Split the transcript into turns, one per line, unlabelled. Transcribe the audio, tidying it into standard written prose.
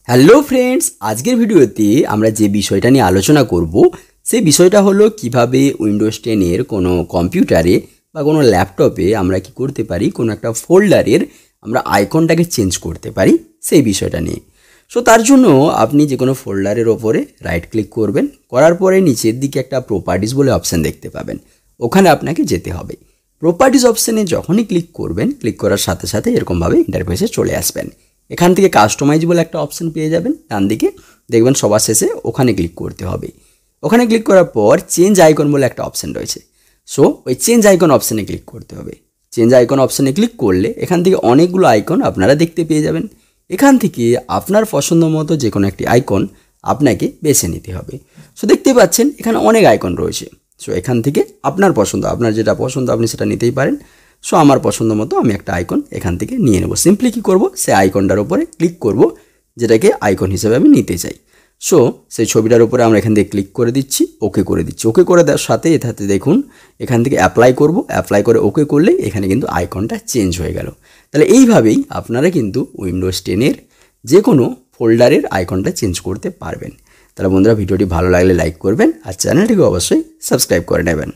Hello friends, আজকের ভিডিওতে আমরা যে বিষয়টা নিয়ে আলোচনা করব সেই বিষয়টা হলো কিভাবে উইন্ডোজ 10 এর কোনো কম্পিউটারে বা কোনো ল্যাপটপে আমরা কি করতে পারি, কোনো একটা ফোল্ডারের আমরা আইকনটাকে চেঞ্জ করতে পারি সেই বিষয়টা নিয়ে। সো তার জন্য আপনি যে কোনো ফোল্ডারের ওপরে রাইট ক্লিক করবেন, করার পরে নিচের দিকে একটা প্রপার্টিস বলে অপশান দেখতে পাবেন, ওখানে আপনাকে যেতে হবে। প্রপার্টিস অপশানে যখনই ক্লিক করবেন, ক্লিক করার সাথে সাথে এরকমভাবে ইন্টারফেসে চলে আসবেন। এখান থেকে কাস্টমাইজ বলে একটা অপশান পেয়ে যাবেন, ডান দিকে দেখবেন সবার শেষে ওখানে ক্লিক করতে হবে। ওখানে ক্লিক করার পর চেঞ্জ আইকন বলে একটা অপশান রয়েছে, সো ওই চেঞ্জ আইকন অপশানে ক্লিক করতে হবে। চেঞ্জ আইকন অপশানে ক্লিক করলে এখান থেকে অনেকগুলো আইকন আপনারা দেখতে পেয়ে যাবেন। এখান থেকে আপনার পছন্দ মতো যে কোনো একটি আইকন আপনাকে বেছে নিতে হবে। সো দেখতে পাচ্ছেন এখানে অনেক আইকন রয়েছে। সো এখান থেকে আপনার পছন্দ, আপনার যেটা পছন্দ আপনি সেটা নিতেই পারেন। সো আমার পছন্দ মতো আমি একটা আইকন এখান থেকে নিয়ে নেব। সিম্পলি কী করব, সেই আইকনটার উপরে ক্লিক করব যেটাকে আইকন হিসেবে আমি নিতে চাই। সো সেই ছবিটার উপরে আমরা এখান থেকে ক্লিক করে দিচ্ছি, ওকে করে দিচ্ছি। ওকে করে দেওয়ার সাথে এটাতে দেখুন এখান থেকে অ্যাপ্লাই করব, অ্যাপ্লাই করে ওকে করলে এখানে কিন্তু আইকনটা চেঞ্জ হয়ে গেল। তাহলে এইভাবেই আপনারা কিন্তু উইন্ডোজ 10 এর যে কোনো ফোল্ডারের আইকনটা চেঞ্জ করতে পারবেন। তাহলে বন্ধুরা, ভিডিওটি ভালো লাগলে লাইক করবেন আর চ্যানেলটিকে অবশ্যই সাবস্ক্রাইব করে নেবেন।